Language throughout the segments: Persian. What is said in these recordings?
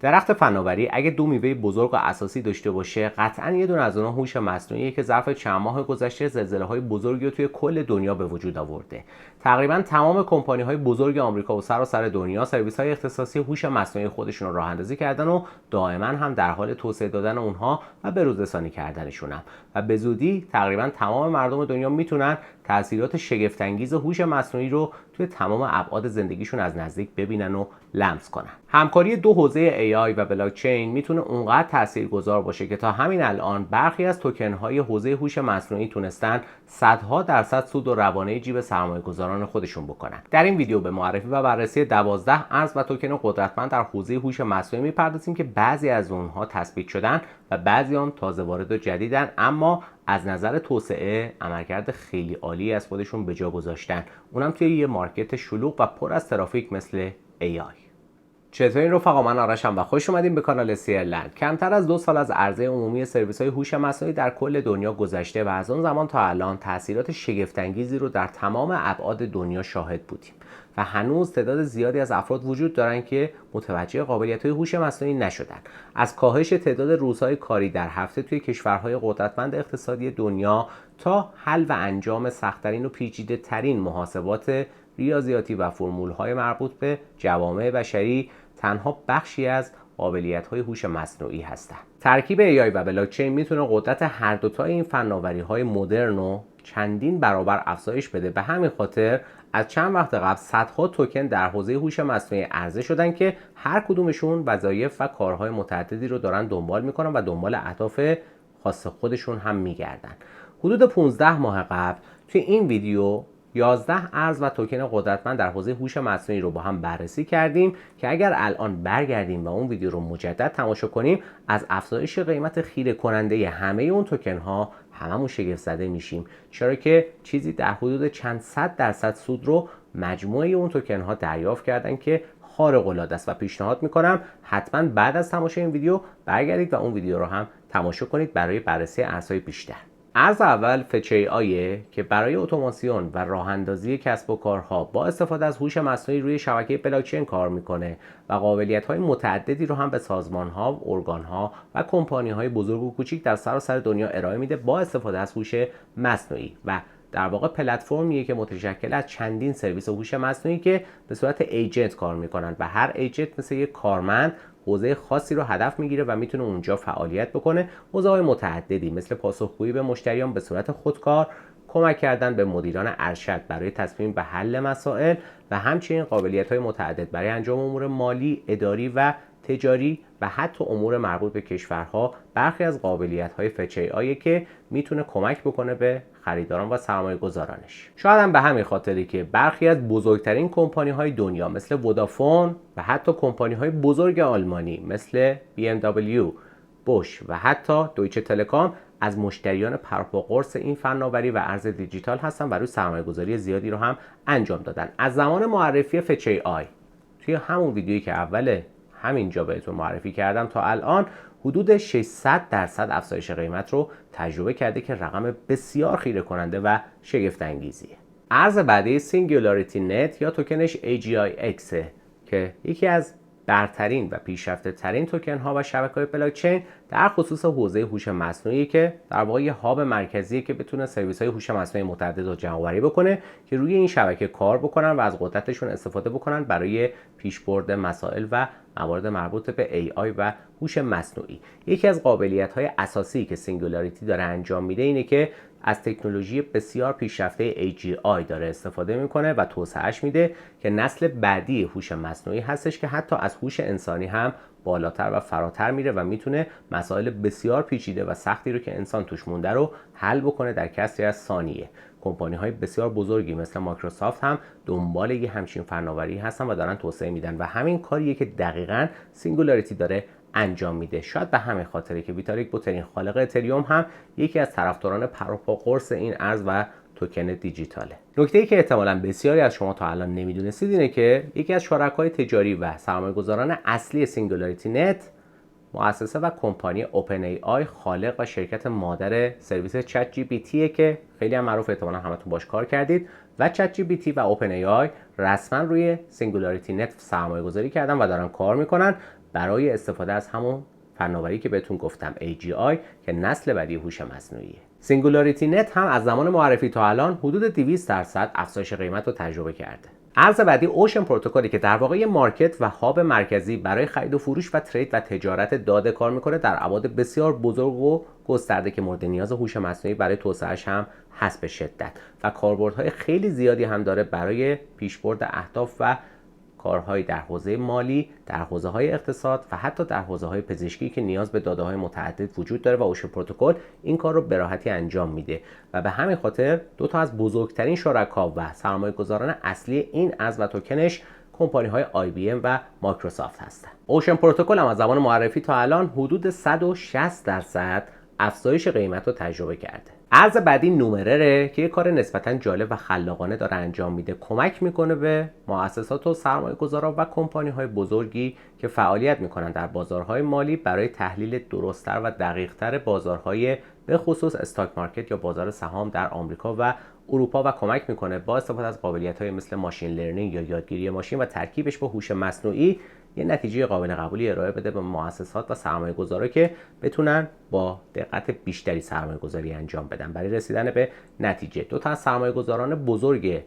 درخت فناوری اگه دو میوه بزرگ و اساسی داشته باشه، قطعاً یه دونه از اونها هوش مصنوعیه که ظرف چند ماه گذشته زلزله‌های بزرگی رو توی کل دنیا به وجود آورده. تقریباً تمام کمپانی‌های بزرگ آمریکا و سراسر دنیا سرویس‌های اختصاصی هوش مصنوعی خودشون رو راه‌اندازی کردن و دائما هم در حال توسعه دادن اونها و به‌روزرسانی کردنشونن و به زودی تقریباً تمام مردم دنیا میتونن تأثیرات شگفت‌انگیز هوش مصنوعی رو توی تمام ابعاد زندگیشون از نزدیک ببینن و لمس کنن. همکاری دو حوزه AI و بلاکچین میتونه اونقدر تاثیرگذار باشه که تا همین الان برخی از توکن‌های حوزه هوش مصنوعی تونستن صدها درصد سود و روانه جیب سرمایه‌گذاران خودشون بکنن. در این ویدیو به معرفی و بررسی 12 ارز و توکن قدرتمند در حوزه هوش مصنوعی میپردازیم که بعضی از اونها تثبیت شدن و بعضی هم تازه وارد و جدیدن، اما از نظر توسعه عملکرد خیلی عالی از خودشون به جا گذاشتن، اونم توی یه مارکت شلوغ و پر از ترافیک مثل AI. چطورین رفقا؟ من آرشم و خوش اومدین به کانال سیرلند. کمتر از 2 سال از عرضه عمومی سرویس‌های هوش مصنوعی در کل دنیا گذشته و از اون زمان تا الان تاثیرات شگفت‌انگیزی رو در تمام ابعاد دنیا شاهد بودیم و هنوز تعداد زیادی از افراد وجود دارن که متوجه قابلیت‌های هوش مصنوعی نشدن. از کاهش تعداد روزهای کاری در هفته توی کشورهای قدرتمند اقتصادی دنیا تا حل و انجام سخت‌ترین و پیچیده‌ترین محاسبات ریاضیاتی و فرمول‌های مربوط به جوامع بشری تنها بخشی از قابلیت‌های هوش مصنوعی هستند. ترکیب AI و بلاکچین میتونه قدرت هر دوتای این فناوری‌های مدرن رو چندین برابر افزایش بده. به همین خاطر از چند وقت قبل صدها توکن در حوزه هوش مصنوعی عرضه شدن که هر کدومشون وظایف و کارهای متعددی رو دارن دنبال میکنن و دنبال اهداف خاص خودشون هم میگردن. حدود 15 ماه قبل توی این ویدیو 11 ارز و توکن قدرتمند در حوزه هوش مصنوعی رو با هم بررسی کردیم که اگر الان برگردیم و اون ویدیو رو مجدد تماشا کنیم، از افزایش قیمت خیره کننده همه اون توکن ها هممون شگفت زده میشیم، چرا که چیزی در حدود چند صد درصد سود رو مجموعه اون توکن ها دریافت کردن که خارق العاده است و پیشنهاد میکنم حتما بعد از تماشای این ویدیو برگردید و اون ویدیو رو هم تماشا کنید برای بررسی ارزهای بیشتر. ارز اول فچ که برای اتوماسیون و راه اندازی کسب و کارها با استفاده از هوش مصنوعی روی شبکه بلاکچین کار میکنه و قابلیت‌های متعددی رو هم به سازمان‌ها، ارگان‌ها و کمپانی‌های بزرگ و کوچیک در سراسر دنیا ارائه میده با استفاده از هوش مصنوعی و در واقع پلتفرمیه که متشکل از چندین سرویس هوش مصنوعی که به صورت ایجنت کار میکنن و هر ایجنت مثل یک کارمند حوزه خاصی رو هدف میگیره و میتونه اونجا فعالیت بکنه. حوزه‌های متعددی مثل پاسخگویی به مشتریان به صورت خودکار، کمک کردن به مدیران ارشد برای تصمیم به حل مسائل و همچنین قابلیت‌های متعدد برای انجام امور مالی، اداری و تجاری و حتی امور مربوط به کشورها. برخی از قابلیت‌های فچ که میتونه کمک بکنه به خریداران و سرمایه‌گذارانش. شاید هم به همین خاطری که برخی از بزرگترین کمپانی‌های دنیا مثل ودافون و حتی کمپانی‌های بزرگ آلمانی مثل BMW، بوش و حتی دویچه تلکام از مشتریان پرپاقرص این فناوری و ارز دیجیتال هستن و روی سرمایه‌گذاری زیادی رو هم انجام دادن. از زمان معرفی فچ توی همون ویدیویی که همینجا بهتون معرفی کردم تا الان حدود 600 درصد افزایش قیمت رو تجربه کرده که رقم بسیار خیره کننده و شگفت انگیزیه. ارز بعدی سینگولاریتی نت یا توکنش AGIX که یکی از برترین و پیشرفته ترین توکن ها و شبکه‌های بلاکچین در خصوص حوزه هوش مصنوعی که در واقع یه هاب مرکزیه که بتونه سرویس های هوش مصنوعی متعدد رو جمع‌آوری بکنه که روی این شبکه کار بکنن و از قدرتشون استفاده بکنن برای پیشبرد مسائل و موارد مربوط به AI و هوش مصنوعی. یکی از قابلیت‌های اساسی که سینگولاریتی داره انجام میده اینه که از تکنولوژی بسیار پیشرفته AGI داره استفاده میکنه و توسعهش میده که نسل بعدی هوش مصنوعی هستش که حتی از هوش انسانی هم بالاتر و فراتر میره و میتونه مسائل بسیار پیچیده و سختی رو که انسان توش مونده رو حل بکنه در کسری از ثانیه. کمپانی‌های بسیار بزرگی مثل مایکروسافت هم دنبال یه همچین فناوری هستن و دارن توسعه میدن و همین کاریه که دقیقاً سینگولاریتی داره انجام میده. شاید به همین خاطره که ویتالیک بوترین خالق اتریوم هم یکی از طرفداران پروپاقرص این ارز و توکن دیجیتاله. نکته‌ای که احتمالاً بسیاری از شما تا الان نمیدونستید اینه که یکی از شرکای تجاری و سرمایه‌گذاران اصلی سینگولاریتی نت مؤسسه و کمپانی اوپن ای آی، خالق و شرکت مادر سرویس چت جی پی تی که خیلی هم معروفه، احتمالاً همتون باش کار کردید و چت جی پی تی و اوپن ای آی رسما روی سینگولاریتی نت سرمایه‌گذاری کردن و دارن کار میکنن. برای استفاده از همون فناوری که بهتون گفتم AGI که نسل بعدی هوش مصنوعیه. سینگولاریتی نت هم از زمان معرفی تا الان حدود 200% افزایش قیمت رو تجربه کرده. ارز بعدی اوشن پروتکلی که در واقع مارکت و هاب مرکزی برای خرید و فروش و ترید و تجارت داده کار میکنه در ابعاد بسیار بزرگ و گسترده که مورد نیاز هوش مصنوعی برای توسعه‌اش هم هست به شدت و کاربردهای خیلی زیادی هم داره برای پیشبرد اهداف و کارهایی در حوزه مالی، در حوزه‌های اقتصاد و حتی در حوزه‌های پزشکی که نیاز به داده‌های متعدد وجود داره و اوشن پروتکل این کار رو به راحتی انجام میده و به همین خاطر دو تا از بزرگترین شرکا و سرمایه‌گذاران اصلی این ارز و توکنش کمپانی‌های IBM و مایکروسافت هستند. اوشن پروتکل هم از زمان معرفی تا الان حدود 160% افزایش قیمت رو تجربه کرده. ارز بعدی نومرره که یه کار نسبتاً جالب و خلاقانه داره انجام میده. کمک میکنه به مؤسسات و سرمایه‌گذاران و کمپانی‌های بزرگی که فعالیت میکنن در بازارهای مالی برای تحلیل درست‌تر و دقیق‌تر بازارهای به خصوص استاک مارکت یا بازار سهام در آمریکا و اروپا و کمک میکنه با استفاده از قابلیت‌های مثل ماشین لرنینگ یا یادگیری ماشین و ترکیبش با هوش مصنوعی یه نتیجه قابل قبولی ارائه بده به مؤسسات و سرمایه‌گذارا که بتونن با دقت بیشتری سرمایه‌گذاری انجام بدن برای رسیدن به نتیجه. دو تا از سرمایه‌گذاران بزرگ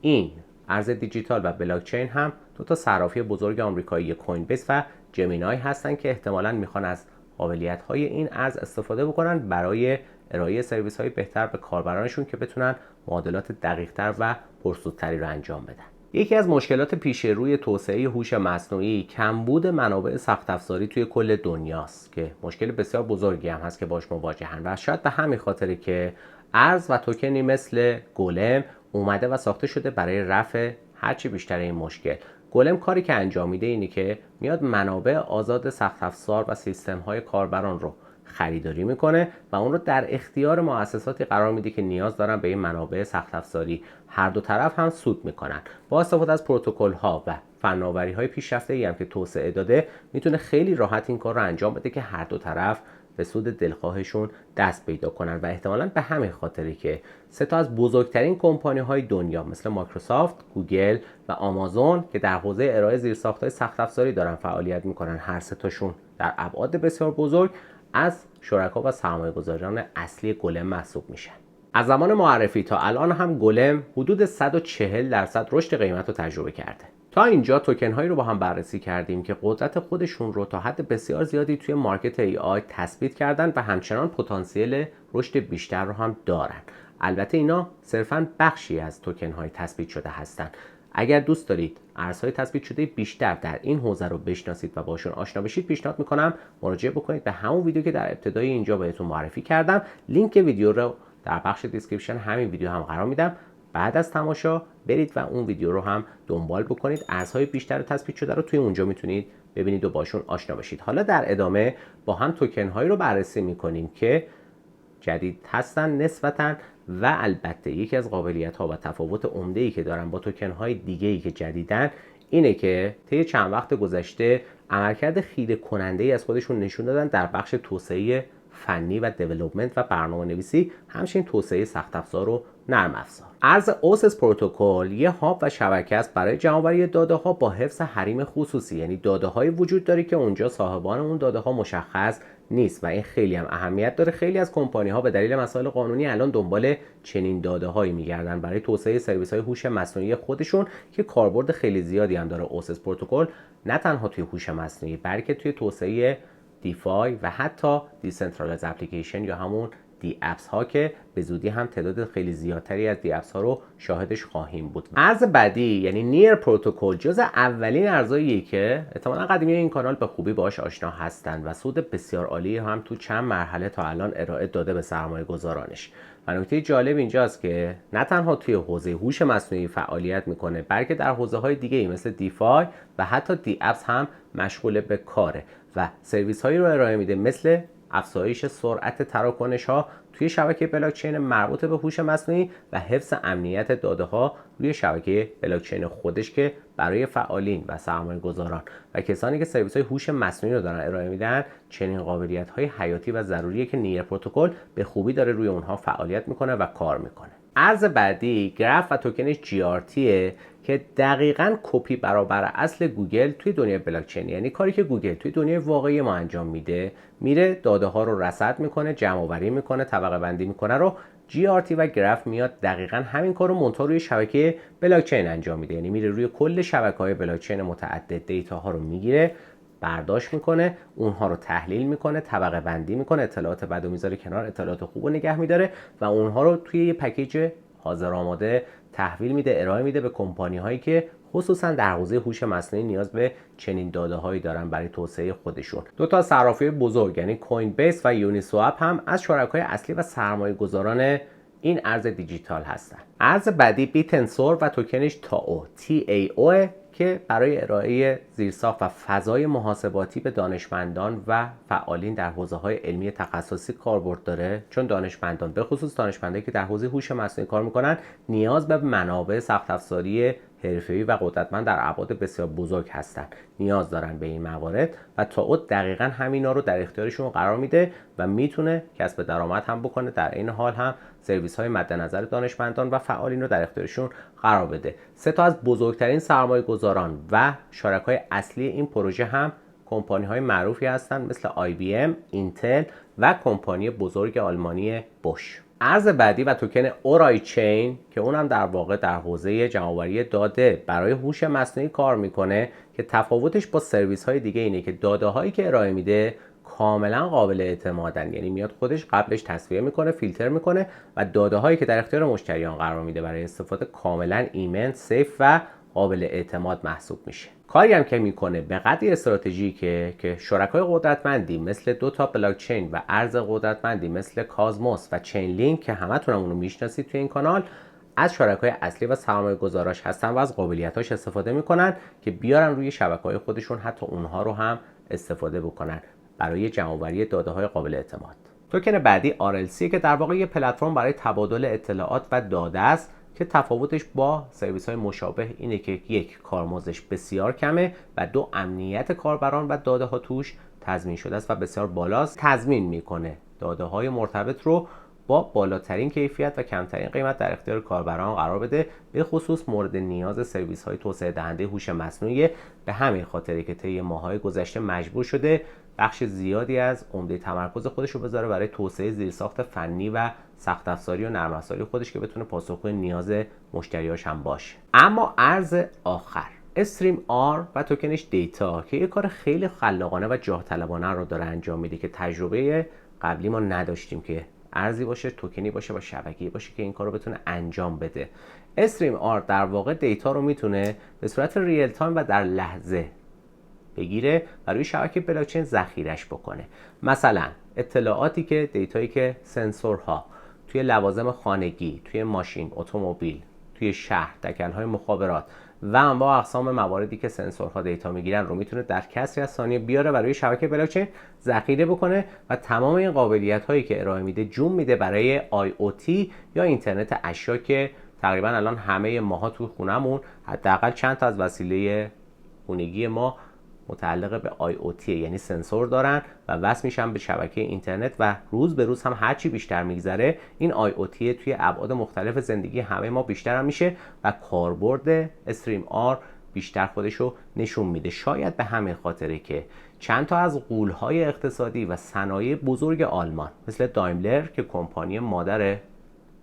این ارز دیجیتال و بلاکچین هم دو تا صرافی بزرگ آمریکایی کوین بیس و جمینای هستن که احتمالاً میخوان از قابلیت‌های این ارز استفاده بکنن برای ارائه سرویس‌های بهتر به کاربرانشون که بتونن معادلات دقیق‌تر و پرسودتری رو انجام بدن. یکی از مشکلات پیش روی توسعه هوش مصنوعی کمبود منابع سخت افزاری توی کل دنیاست که مشکل بسیار بزرگی هم هست که باش مواجهن و شاید به همین خاطره که ارز و توکنی مثل گولم اومده و ساخته شده برای رفع هرچی بیشتر این مشکل. گولم کاری که انجام میده اینه که میاد منابع آزاد سخت افزار و سیستم های کاربران رو خریداری میکنه و اون رو در اختیار مؤسساتی قرار میده که نیاز دارن به این منابع سخت افزاری. هر دو طرف هم سود میکنن. با استفاده از پروتکل ها و فناوری های پیشرفته ای هم که توسعه داده میتونه خیلی راحت این کار رو انجام بده که هر دو طرف به سود دلخواهشون دست پیدا کنن و احتمالاً به همین خاطری که سه تا از بزرگترین کمپانی های دنیا مثل مایکروسافت، گوگل و آمازون که در حوزه ارائه زیرساخت‌های سخت افزاری دارن فعالیت میکنن، هر سه تاشون در ابعاد بسیار بزرگ از شرکا و سرمایه‌گذاران اصلی گولم محسوب میشن. از زمان معرفی تا الان هم گولم حدود 140% رشد قیمت رو تجربه کرده. تا اینجا توکن هایی رو با هم بررسی کردیم که قدرت خودشون رو تا حد بسیار زیادی توی مارکت AI تثبیت کردن و همچنان پتانسیل رشد بیشتر رو هم دارن. البته اینا صرفاً بخشی از توکن های تثبیت شده هستن. اگر دوست دارید ارزهای تثبیت شده بیشتر در این حوزه رو بشناسید و باشون آشنا بشید، پیشنهاد میکنم مراجعه بکنید به همون ویدیو که در ابتدای اینجا بهتون معرفی کردم. لینک ویدیو رو در بخش دیسکریپشن همین ویدیو هم قرار میدم. بعد از تماشا برید و اون ویدیو رو هم دنبال بکنید. ارزهای بیشتر تثبیت شده رو توی اونجا میتونید ببینید و باشون آشنا بشید. حالا در ادامه با هم توکن هایی رو بررسی میکنیم که جدید هستن نسبتاً و البته یکی از قابلیت ها و تفاوت عمده ای که دارن با توکن های دیگه ای که جدیدن اینه که طی چند وقت گذشته عملکرد خیره کننده ای از خودشون نشون دادن در بخش توسعه فنی و دیولپمنت و برنامه‌نویسی، همچنین توسعه سخت افزار و نرم افزار. ارز اوسس پروتکل یه هاب و شبکه است برای جمع‌آوری داده‌ها با حفظ حریم خصوصی، یعنی داده‌های وجود داره که اونجا صاحبان اون داده‌ها مشخص نیست و این خیلی هم اهمیت داره. خیلی از کمپانی‌ها به دلیل مسائل قانونی الان دنبال چنین داده‌هایی می‌گردن برای توسعه سرویس‌های هوش مصنوعی خودشون که کاربرد خیلی زیادی هم داره اوسس پروتکل، نه تنها توی هوش مصنوعی بلکه توی توسعه دیفای و حتی دیسنترالایز اپلیکیشن یا همون دی اپس ها که به زودی هم تعداد خیلی زیادتری از دی اپس ها رو شاهدش خواهیم بود. ارز بعدی یعنی نیر پروتکل جز اولین ارزاییه که احتمالاً قدیمی این کانال به خوبی باهاش آشنا هستن و سود بسیار عالی هم تو چند مرحله تا الان ارائه داده به سرمایه گذارانش. و نکته جالب اینجاست که نه تنها توی حوزه هوش مصنوعی فعالیت میکنه بلکه در حوزه های دیگه ای مثل دیفای و حتی دی اپس هم مشغول به کاره و سرویس هایی رو ارائه میده مثل افزایش سرعت تراکنش ها توی شبکه بلاکچین مربوط به هوش مصنوعی و حفظ امنیت داده ها روی شبکه بلاکچین خودش که برای فعالین و سرمایه گذاران و کسانی که سرویس های هوش مصنوعی رو دارن ارائه میدن چنین قابلیت های حیاتی و ضروریه که نیر پروتکل به خوبی داره روی اونها فعالیت میکنه و کار میکنه. ارز بعدی گراف و توکنش GRT که دقیقاً کپی برابر اصل گوگل توی دنیای بلاکچین، یعنی کاری که گوگل توی دنیای واقعی ما انجام میده، میره داده ها رو رصد میکنه، جمع آوری میکنه، طبقه بندی میکنه، رو GRT و گراف میاد دقیقاً همین کارو منتها روی شبکه بلاکچین انجام میده. یعنی میره روی کل شبکه‌های بلاکچین متعدد دیتاها رو میگیره، برداشت میکنه، اونها رو تحلیل میکنه، طبقه بندی میکنه، اطلاعات بد و میذاره کنار، اطلاعات خوب رو نگه میداره و اونها رو توی یه پکیج حاضر آماده تحویل میده، ارائه میده به کمپانی هایی که خصوصا در حوزه هوش مصنوعی نیاز به چنین داده هایی دارن برای توسعه خودشون. دو تا صرافی بزرگ یعنی کوین بیس و یونی سواب هم از شرکای اصلی و سرمایه گذاران این ارز دیجیتال هستن. ارز بعدی بیتنسور و توکنش تاو TAO که برای ارائه زیرساخت و فضای محاسباتی به دانشمندان و فعالین در حوزه‌های علمی تخصصی کاربرد داره، چون دانشمندان به خصوص دانشمندانی که در حوزه هوش مصنوعی کار میکنن نیاز به منابع سخت افزاری حرفه‌ای و قدرتمند در ابعاد بسیار بزرگ هستند، نیاز دارن به این موارد و تاو دقیقاً همینا رو در اختیارشون قرار میده و میتونه کسب درآمد هم بکنه، در این حال هم سرویس های مد نظر دانشمندان و فعالین رو در اختیارشون قرار بده. سه تا از بزرگترین سرمایه گذاران و شرکای اصلی این پروژه هم کمپانی های معروفی هستند مثل IBM، اینتل و کمپانی بزرگ آلمانی بوش. ارز بعدی و توکن اورای چین که اونم در واقع در حوزه جمع‌آوری داده برای هوش مصنوعی کار میکنه، که تفاوتش با سرویس های دیگه اینه که داده هایی که ارائه میده کاملا قابل اعتمادن. یعنی میاد خودش قبلش تصفیه میکنه، فیلتر میکنه و داده هایی که در اختیار مشتریان قرار میده برای استفاده کاملا ایمن، سیف و قابل اعتماد محسوب میشه. کاری هم که میکنه به قدری استراتژیکه که شرکای قدرتمندی مثل دو تا بلاکچین و ارز قدرتمندی مثل کازموس و چین لینک که همتون اونو میشناسید توی این کانال، از شرکای اصلی و سرمایه گذاراش هستن و از قابلیتاش استفاده میکنن که بیارن روی شبکه‌های خودشون حتی اونها رو هم استفاده بکنن برای جمع‌آوری داده‌های قابل اعتماد. توکن بعدی RLC که در واقع یه پلتفرم برای تبادل اطلاعات و داده است که تفاوتش با سرویس‌های مشابه اینه که یک، کارمزدش بسیار کمه و دو، امنیت کاربران و داده‌ها توش تضمین شده است و بسیار بالاست. تضمین میکنه داده‌های مرتبط رو با بالاترین کیفیت و کمترین قیمت در اختیار کاربران قرار بده، به خصوص مورد نیاز سرویس‌های توسعه دهنده هوش مصنوعی. به همین خاطره که طی ماه‌های گذشته مجبور شده بخش زیادی از عمده تمرکز خودش رو بذاره برای توسعه زیرساخت فنی و سخت افزاری و نرم افزاری خودش که بتونه پاسخگوی نیاز مشتریاش هم باشه. اما ارز آخر استریم آر و توکنش دیتا که یه کار خیلی خلاقانه و جاه طلبانه رو داره انجام میده که تجربه قبلی ما نداشتیم که ارزی باشه، توکنی باشه و شبکه‌ای باشه که این کارو بتونه انجام بده. استریم آر در واقع دیتا رو میتونه به صورت ریل تایم و در لحظه بگیره و روی شبکه بلاکچین ذخیره‌اش بکنه. مثلا اطلاعاتی که دیتایی که سنسورها توی لوازم خانگی، توی ماشین، اتومبیل، توی شهر، دکل‌های مخابرات و انواع اقسام مواردی که سنسورها دیتا میگیرن رو میتونه در کسری از ثانیه بیاره و روی شبکه بلاکچین ذخیره بکنه و تمام این قابلیت‌هایی که ارائه میده جون میده برای IoT یا اینترنت اشیا که تقریبا الان همه ماها توی خونمون حداقل چند تا از وسیله خونگی ما متعلق به IoT یعنی سنسور دارن و وصل میشن به شبکه اینترنت و روز به روز هم هرچی بیشتر میگذره این IoT توی ابعاد مختلف زندگی همه ما بیشتر هم میشه و کاربرد استریم آر بیشتر خودشو نشون میده. شاید به همین خاطره که چند تا از غول‌های اقتصادی و صنایع بزرگ آلمان مثل دایملر که کمپانی مادر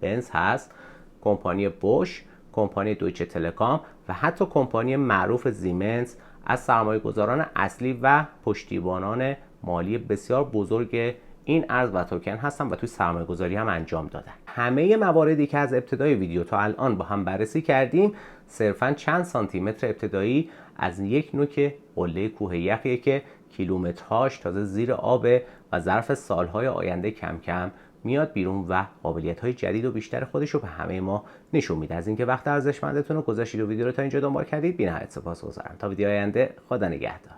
بنز هست، کمپانی بوش، کمپانی دویچه تلکام و حتی کمپانی معروف زیمنز از سرمایه‌گذاران اصلی و پشتیبانان مالی بسیار بزرگ این ارز و توکن هستن و توی سرمایه‌گذاری هم انجام دادن. همه مواردی که از ابتدای ویدیو تا الان با هم بررسی کردیم صرفاً چند سانتی متر ابتدایی از یک نوک قله کوه یخیه که کیلومترهاش تازه زیر آبه و ظرف سالهای آینده کم کم میاد بیرون و قابلیت‌های جدید و بیشتر خودش رو به همه ما نشون میده. از اینکه وقت ارزشمندتون رو گذاشتید و ویدیو رو تا اینجا دنبال کردید بی‌نهایت سپاسگزارم. تا ویدیو آینده، خدا نگهدار.